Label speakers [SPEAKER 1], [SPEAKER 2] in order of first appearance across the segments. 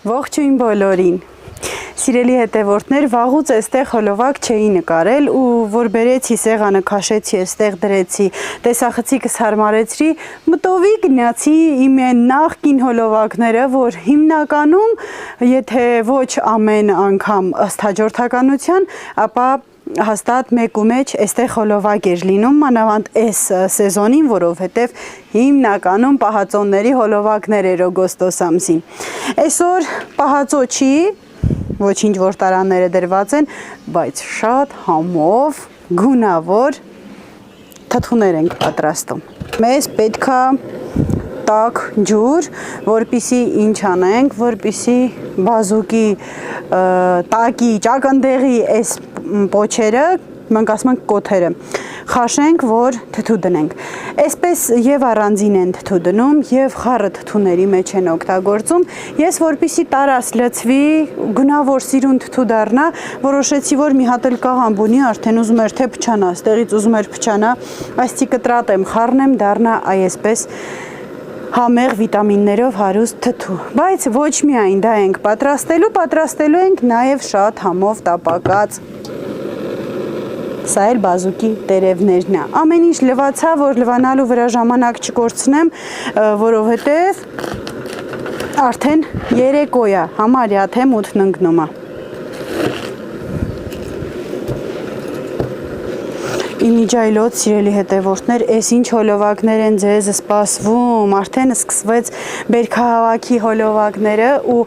[SPEAKER 1] Ողջույն բոլորին։ Սիրելի հետևորդներ, վաղուց այստեղ հոլովակ չէի նկարել ու որ բերեցի սեղանը քաշեցի, այստեղ դրեցի, տեսախցիկս հարմարեցրի, մտովի գնացի իմ նախկին հոլովակները, որ հիմնականում, եթե ոչ ամեն անգամ ըստ հաջորդականության, ապա հաստատ մեկու մեջ այստեղ հոլովակ էր լինում, մանավանդ այս սեզոնին, որովհետև հիմնականում պահածոների հոլովակներ էր օգոստոս ամսին։ Այսօր պահածո չի, ոչինչ որ տարանները դրված են, բայց շատ համով, գունավոր թթուներ ենք պատրաստում։ Մեզ պետքա տաք ջուր, որպիսի ինչ անենք, որպիսի բազուկի տակի ճակնդեղի այս պոչերը, մենք ասում ենք կոթերը, խաշենք, որ թթու դնենք։ Այսպես եւ առանձին են թթու դնում եւ խառը թթուների մեջ են օգտագործում։ Ես որպիսի տարած լցվի, գունավոր սիրուն թթու դառնա, որոշեցի, որ մի հատ էլ կաղամբ ունի, արդեն ուզում էր թե փչանա, ստեղից ուզում էր փչանա, այսցի կտրատեմ, խառնեմ, դառնա այսպես համեղ վիտամիններով հարուստ թթու, բայց ոչ միայն դա ենք պատրաստելու ենք նաև շատ համով տապակած, սա էլ բազուկի տերևներն է, ամեն ինչ լվացա, որ լվանալու վրա ժամանակ չկորցնեմ, որովհետև արդեն երեկո է, համարյա թե մութն ընկնում է։ Իմիջայլոց, սիրելի հետևորդներ, այս ինչ հոլովակներ են ձեզ սպասվում, արդեն սկսվեց բերքահավաքի հոլովակները ու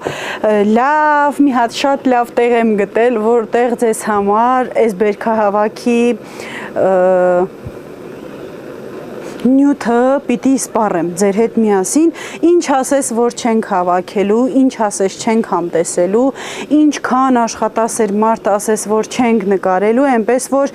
[SPEAKER 1] լավ, մի հատ շատ լավ տեղ եմ գտել, որտեղ ձեզ համար այս բերքահավաքի նյութը պիտի սպառեմ ձեր հետ միասին, ինչ ասես, որ չենք հավաքելու, ինչ ասես չենք համտեսելու, ինչքան աշխատասեր մարդ ասես, որ չենք նկարելու, այնպես որ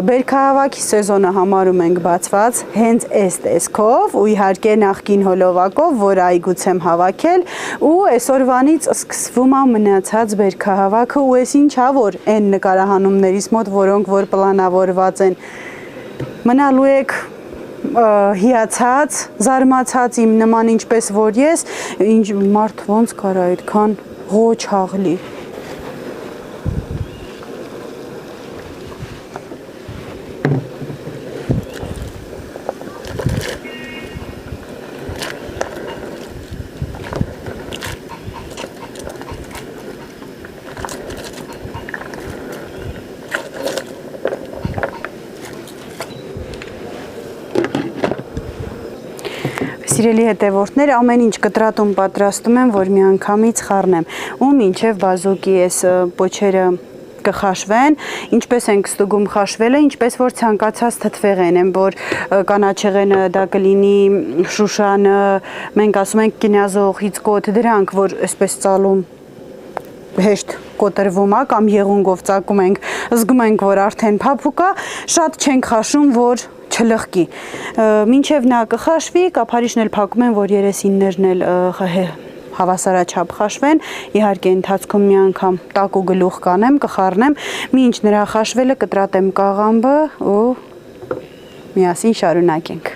[SPEAKER 1] բերքահավաքի սեզոնը համարում ենք բացված հենց այս տեսքով ու իհարկե նախկին հոլովակով, որ այգուց եմ հավաքել ու այսօրվանից սկսվում է մնացած բերքահավաքը ու այս ինչա որ այն նկարահանումներից մոտ, որոնք որ պլանավորված են, մնալու եք հիացած, զարմացած իմ նման ինչպես որ ես, ինչ մարդ ոնց կարա այդքան ղոչ հաղլի։ Սիրելի հետևորդներ, ամեն ինչ կտրատում պատրաստում եմ, որ միանգամից խառնեմ ու մինչև բազուկի այս պոչերը կխաշվեն, ինչպես ենք ստուգում խաշվելը, ինչպես որ ցանկացած թթվեղեն են, որ կանաչեղենը դա կլինի, շուշանը, մենք ասում ենք կինազողից կոթ, դրանք, որ այսպես ծալում հեշտ կոտրվում է կամ եղունգով ծակում ենք, զգում ենք, որ արդեն փափուկ է, շատ չենք խաշում, որ չլխկի։ Մինչև նա կխաշվի, կափարիչն էլ փակում են, որ երեսիններն էլ հավասարաչափ խաշվեն, իհարկե ընթացքում մի անգամ տակ ու գլուխ կանեմ, կխառնեմ, մինչ նրա խաշվելը կտրատեմ կաղամբը ու միասին շարունակենք։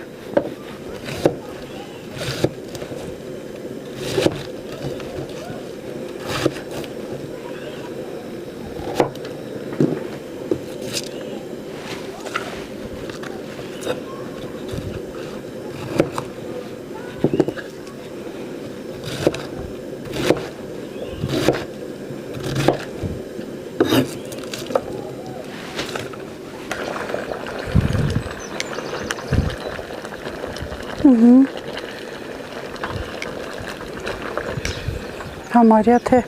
[SPEAKER 1] Համարյա թե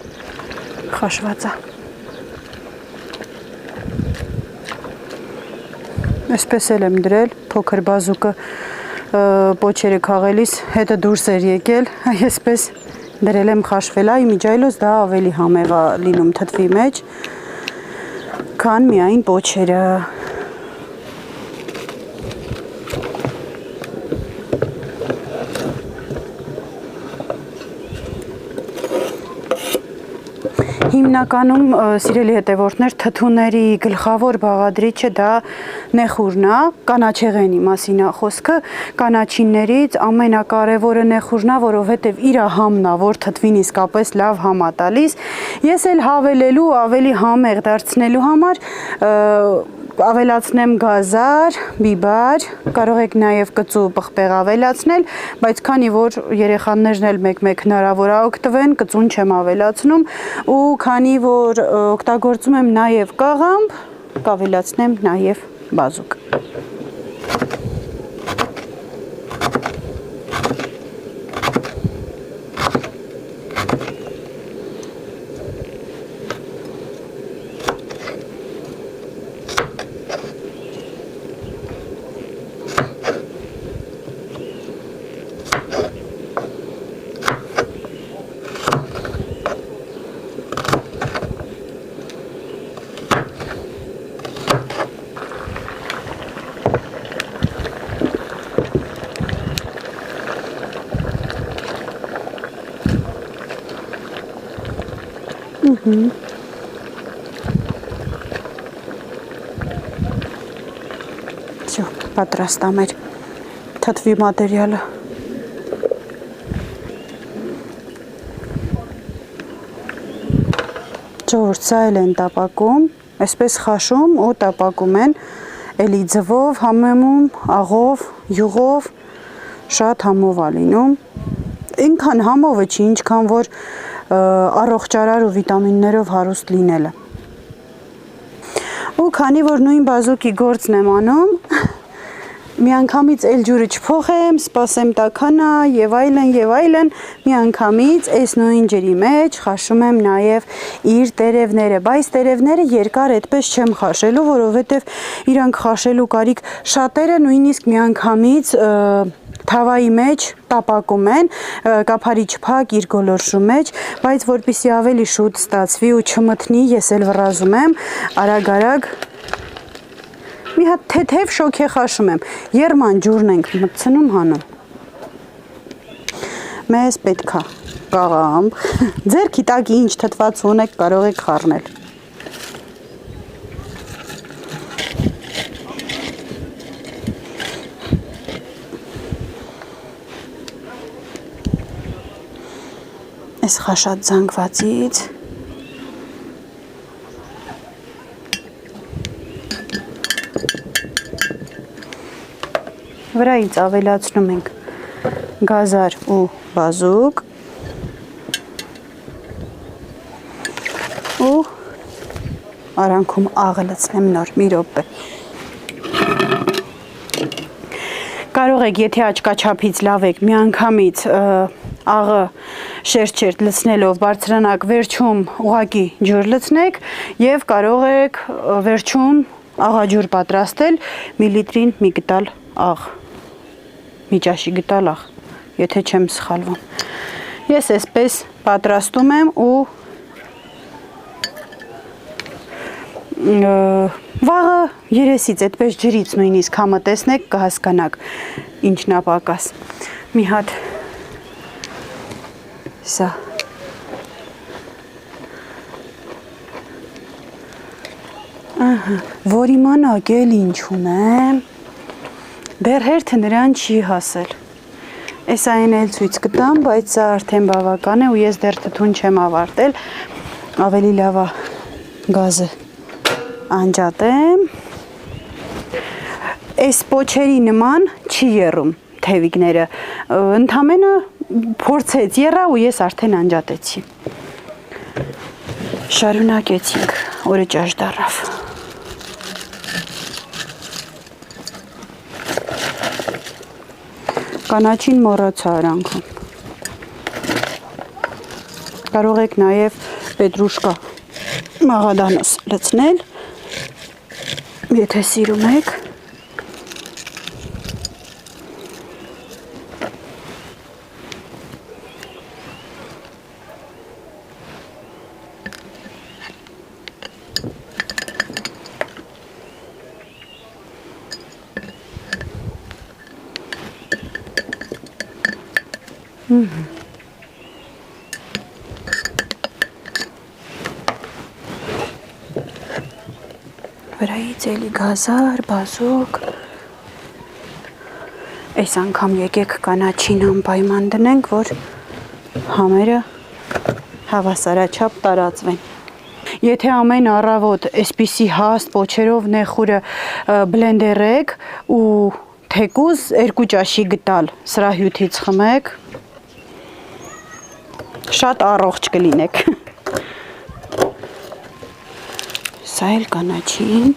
[SPEAKER 1] խաշված է։ Այսպես էլ եմ դրել, փոքր բազուկը պոչերը քաղելիս հետը դուրս էր եկել, այսպես դրել եմ խաշվելա, իմիջայլոց դա ավելի համեղ է լինում թթվի մեջ, քան միայն պոչերը։ Հիմնականում սիրելի հետևորդներ, թթուների գլխավոր բաղադրիչը դա նեխուրն է, կանաչեղենի մասին է խոսքը, կանաչիններից ամենակարևորը նեխուրն է, որովհետև իր համն է, որ թթվին իսկապես լավ համ է տալիս։ Ես էլ հավելելու, ավելի համեղ դարձնելու համար ավելացնեմ գազար, բիբար, կարող եք նաև կծու պղպեղ ավելացնել, բայց քանի որ երեխաներն էլ մեկ-մեկ հնարավոր է օգտվեն, կծուն չեմ ավելացնում ու քանի որ օգտագործում եմ նաև կաղամբ, կավելացնեմ նաև բազուկ։ Всё, պատրաստ է մեր թթվի մատերիալը։ Ժողովուրդ, սա էլ են տապակում, այսպես խաշում ու տապակում են, էլի ձվով, համեմում, աղով, յուղով, շատ համով է լինում։ Ինքան համովը չի, ինչքան որ առողջարար ու վիտամիններով հարուստ լինելը։ Ու քանի որ նույն բազուկի գործն եմ անում, միանգամից էլ ջուրը չփոխեմ, սպասեմ տաքանա եւ այլն, միանգամից այս նույն ջրի մեջ խաշում եմ նաեւ իր տերևները, բայց տերևները երկար այդպես չեմ խաշելու, որովհետեւ իրանք խաշելու կարիք շատերը նույնիսկ միանգամից թավայի մեջ տապակում են, կափարիչ փակ իր գոլորշու մեջ, բայց որպեսզի ավելի շուտ ստացվի ու չմթնի, ես էլ վռազում եմ, արագ մի հատ թեթև շոքե խաշում եմ, երման ջուրն ենք մտցնում հանում։ Մեզ պետք է կաղամբ, ձերքի տակի ինչ թթված ունեք կարող եք խառնել։ Այս խաշած զանգվածից վրայից ավելացնում ենք գազար ու բազուկ ու արանքում աղը լցնեմ նոր մի րոպե։ Կարող եք, եթե աչքաչափից լավ եք, միանգամից աղը շերտ լցնելով բարձրանակ վերջում ուղակի ջուր լցնեք եւ կարող եք վերջում աղաջուր պատրաստել միլիտրին մի գտալ աղ, մի ճաշի գտալ աղ, եթե չեմ սխալվում։ Ես այսպես պատրաստում եմ ու վաղը երեսից այդպես ջրից նույնիսկ համը տեսնեք կհասկանաք ինչն է պակաս։ Մի հատ սա որ իմանաք էլ ինչ ունեմ, դեռ հերթը նրան չի հասել։ Այս այն էլ ցույց կտամ, բայց սա արդեն բավական է ու ես դեռ թթուն չեմ ավարտել, ավելի լավ է գազը անջատեմ։ Այս պոչերի նման չի եռում թևիկները, ընդամենը փորձեց եռա ու ես արդեն անջատեցի։ Շարունակեցինք, օրը ճաշ դառավ։ Կանաչին մոռացա արանքում։ Կարող եք նաև պետրուշկա մաղադանոս լցնել, եթե սիրում եք։ վրայից էլի գազար, բազուկ։ Այս անգամ եկեք կանաչին անպայման դնենք, որ համերը հավասարաչափ տարածվեն։ Եթե ամեն առավոտ այսպիսի հաստ պոչերով նեխուրը բլենդերեք ու թեկուզ 2 ճաշի գտալ սրահյութից խմեք, շատ առողջ կլինեք։ Սա էլ կանաչին։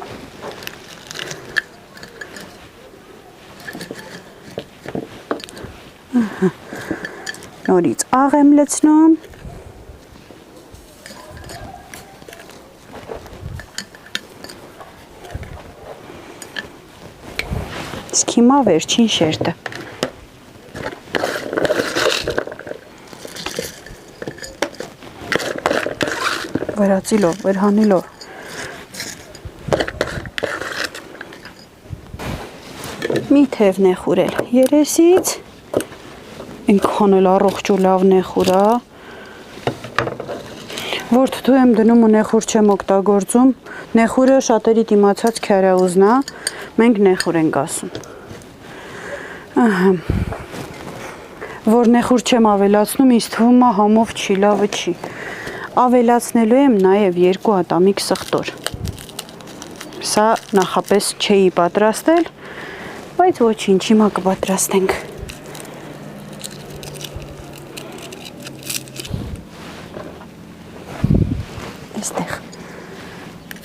[SPEAKER 1] Նորից աղ եմ լցնում։ Իսկ հիմա վերջին շերտը։ Վերածիլով, վերհանիլով։ Մի թև նեխուրել երեսից, ինքան էլ առողջ ու լավ նեխուր է, որ թթու եմ դնում ու նեխուր չեմ օգտագործում, նեխուրը շատերի դիմացած քյարաուզն է, մենք նեխուր ենք ասում։ Որ նեխուր չեմ ավելացնում, ինձ թվում է համով չի, լավը չի։ Ավելացնելու եմ նաև 2 ատամիկ սխտոր։ Սա նախապես չէի պատրաստել, բայց ոչինչ, հիմա կպատրաստենք։ Այստեղ։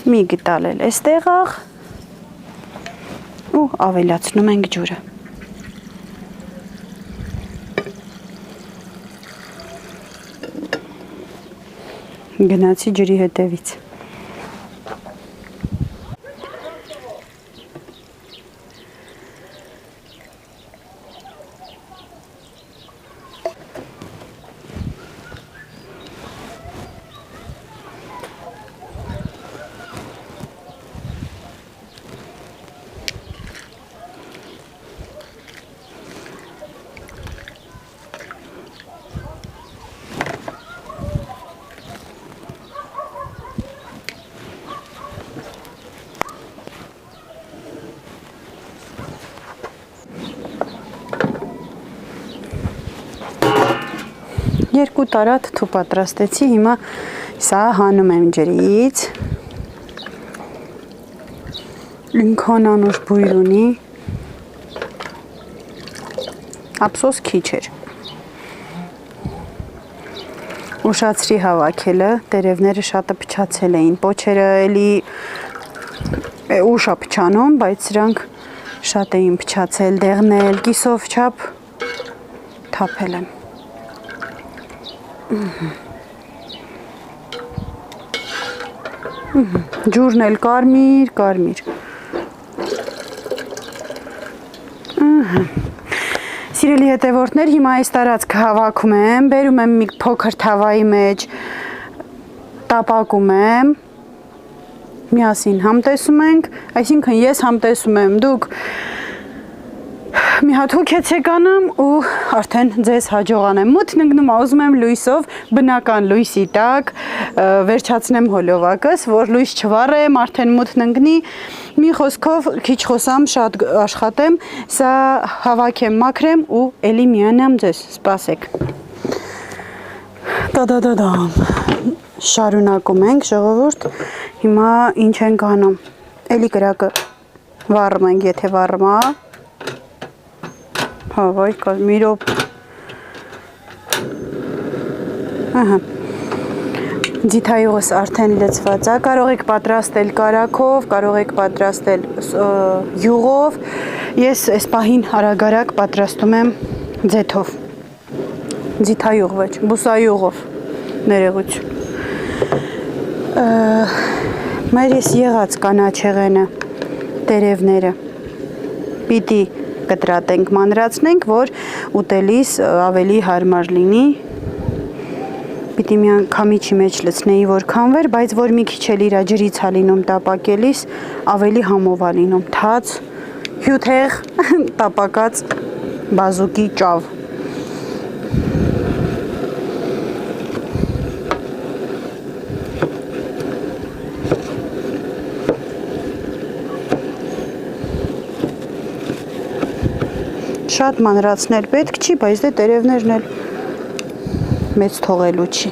[SPEAKER 1] Մի գտալ էլ այստեղ աղ ու ավելացնում ենք ջուրը։ Գնացի ջրի հետևից։ Երկու տարատ թթու պատրաստեցի, հիմա սա հանում եմ ջրից։ Ինքան անուշ բույր ունի։ Ափսոս քիչ էր։ Ուշացրի հավաքելը, տերևները շատը փչացել էին, պոչերը էլի ուշ է փչանում, բայց սրանք շատ էին փչացել, դեղնել, կիսով չափ թափել եմ։ Ջուրն էլ կարմիր։ Սիրելի հետևորդներ, հիմա այս տարածքը հավաքում եմ, բերում եմ մի փոքր թավայի մեջ, տապակում եմ, միասին համտեսում ենք, այսինքն ես համտեսում եմ, դուք մի հատ հոգեցեք անեմ ու արդեն ձեզ հաջողանեմ։ Մութն ընկնում, ուզում եմ լույսով, բնական լույսի տակ, վերջացնեմ հոլովակս, որ լույս չվառեմ, արդեն մութն ընկնի, մի խոսքով քիչ խոսամ, շատ աշխատեմ, սա հավաքեմ, մաքրեմ ու էլի միանամ ձեզ, սպասեք։ Տադադադամ, շարունակում ենք, ժողովուրդ, հիմա ինչ ենք անում, էլի կրակը վառում ենք, եթե վառում է, Հավայ, մի ռոպ։ Ձիթայուղս արդեն լցված է, կարող եք պատրաստել կարագով, կարող եք պատրաստել յուղով, ես այս պահին արագ պատրաստում եմ ձեթով, ձիթայուղ ոչ, բուսայուղով, ներողություն։ Մեր ես եղած կանաչեղենը, տերևները, պիտի կտրատենք, մանրացնենք, որ ուտելիս ավելի հարմար լինի, պիտի մի անգամիջի մեջ լցնեի, որ քանվեր, բայց որ մի քիչ էլ իրա ջրից է լինում տապակելիս, ավելի համով է լինում, թաց, հյութեղ, տապակած բազուկի ճավ։ Շատ մանրացնել պետք չի, բայց դե տերևներն էլ մեծ թողելու չի։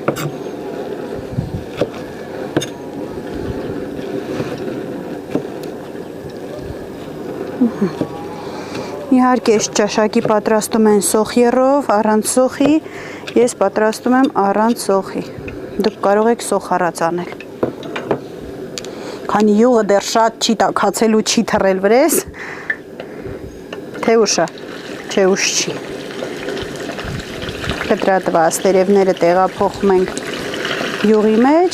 [SPEAKER 1] Իհարկե, ճաշակի պատրաստում են սոխիեռով, առանց սոխի, ես պատրաստում եմ առանց սոխի։ Դուք կարող եք սոխ առած անել։ Քանի յուղը դեռ շատ չի տաքացել ու չի թռել վրես, թե ուշա, չէ ուշ չի։ Կտրատված տերևները տեղափոխում ենք յուղի մեջ։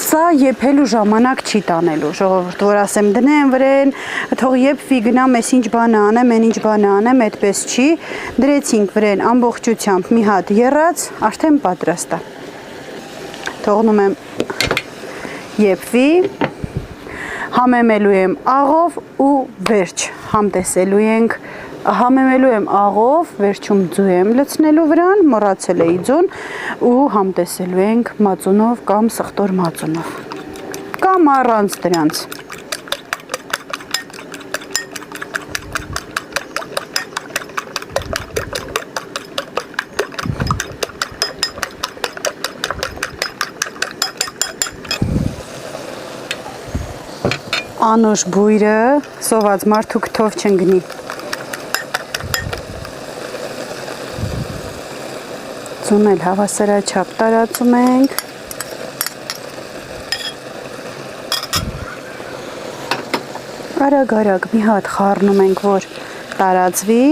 [SPEAKER 1] Սա եփելու ժամանակ չի տանելու, ժողովուրդ, որ ասեմ դնեմ վրեն, թող եփվի գնամ, ես ինչ բան անեմ, այն ինչ բան անեմ, այդպես չի։ Դրեցինք վրեն ամբողջությամբ մի հատ եռած, արդեն պատրաստ է։ Թողնում եմ եփվի, համեմելու եմ աղով ու վերջ, համեմելու եմ աղով, վերջում ձու եմ լցնելու վրան, մոռացել էի ձուն ու համտեսելու ենք մածունով կամ սխտոր մածունով, կամ առանց դրանց։ Անուշ բույրը սոված մարդու քթով չընկնի։ Ձուն էլ հավասարաչափ տարածում ենք։ Արագ մի հատ խառնում ենք, որ տարածվի։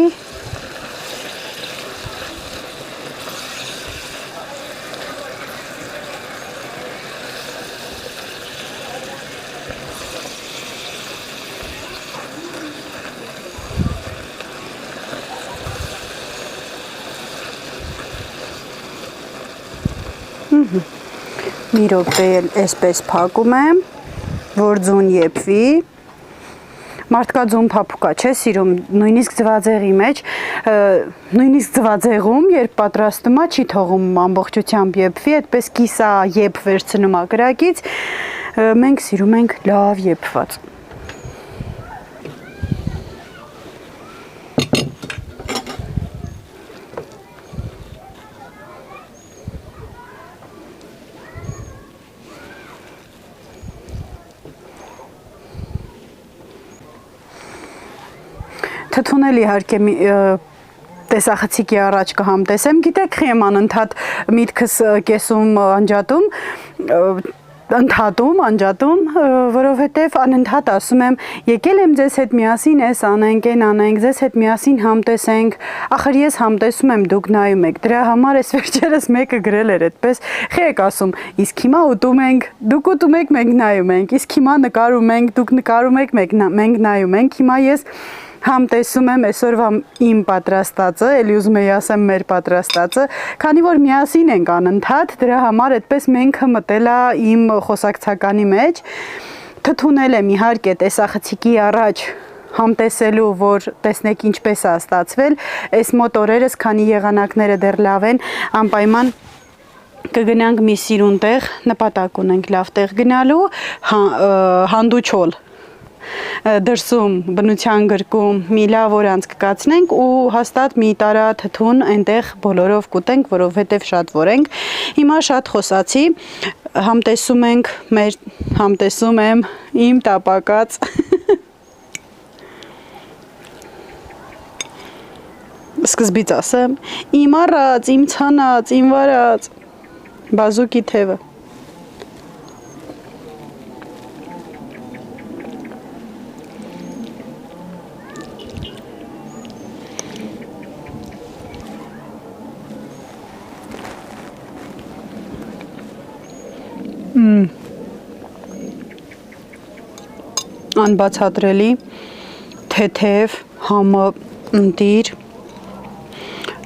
[SPEAKER 1] Մի րոպե էլ այսպես փակում եմ, որ ձուն եփվի։ Մարդկա ձուն փափուկա չէ սիրում, նույնիսկ ձվածեղի մեջ, նույնիսկ ձվածեղում, երբ պատրաստում է, չի թողում ամբողջությամբ եփվի, այդպես կիսա եփ վերցնում է կրակից, մենք սիրում ենք լավ եփված։ Թթուն էլ իհարկե տեսախցիկի առաջ կհամտեսեմ, գիտեք խի եմ անընդհատ միտքս կեսում անջատում, որովհետև անընդհատ ասում եմ, եկել եմ ձեզ հետ միասին էս անենք, այն անենք, ձեզ հետ միասին համտեսենք, ախր ես համտեսում եմ, դուք նայում եք, դրա համար ես վերջերս մեկը գրել էր այդպես, խի եք ասում, իսկ հիմա ուտում ենք, դուք ուտում եք, մենք նայում ենք, իսկ հիմա նկարում ենք, դուք նկարում եք, մենք նայում ենք, հիմա ես համտեսում եմ այսօրվա իմ պատրաստածը, էլի ուզում եի ասեմ մեր պատրաստածը, քանի որ միասին ենք անընդհատ, դրա համար այդպես մենքը մտել է իմ խոսակցականի մեջ, թթունել եմ իհարկե տեսախցիկի առաջ համտեսելու, որ տեսնեք ինչպես է ստացվել, այս մոտ օրերս, քանի եղանակները դեռ լավ են, անպայման կգնանք մի սիրուն տեղ, նպատակ ունենք լավ տեղ գնալու, հանդուչոլ դրսում բնության գրկում մի լավ օր անցկացնենք ու հաստատ մի տարա թթուն այնտեղ բոլորով կուտենք, որովհետև շատ որենք։ Հիմա շատ խոսացի, համտեսում եմ իմ տապակած սկզբից ասեմ, իմ առած, իմ ցանած, իմ վարած բազուկի թևը։ Անբացատրելի, թեթև, համը ընտիր,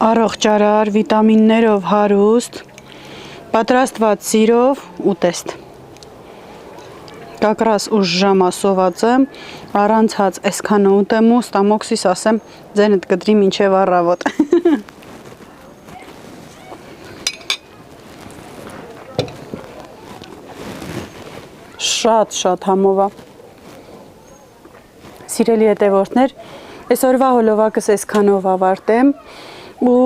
[SPEAKER 1] առողջարար, վիտամիններով հարուստ, պատրաստված սիրով ուտեստ։ Կակրաս ուժ ժամա սոված եմ, առանց հաց այսքանը ուտեմ ու ստամոքսիս ասեմ, ձենդ կտրի մինչև առավոտ։ Շատ համով է։ Սիրելի հետևորդներ, այսօրվա հոլովակս այսքանով ավարտեմ ու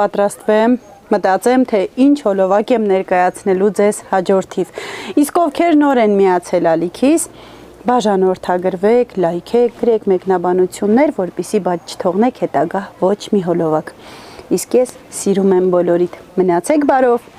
[SPEAKER 1] պատրաստվեմ, մտածեմ, թե ինչ հոլովակ եմ ներկայացնելու ձեզ հաջորդիվ։ Իսկ ովքեր նոր են միացել ալիքիս, բաժանորդագրվեք, լայքեք, գրեք մեկնաբանություններ, որպեսզի բաց չթողնեք հետագա ոչ մի հոլովակ։ Իսկ ես սիրում եմ բոլորիդ։ Մնացեք բարով։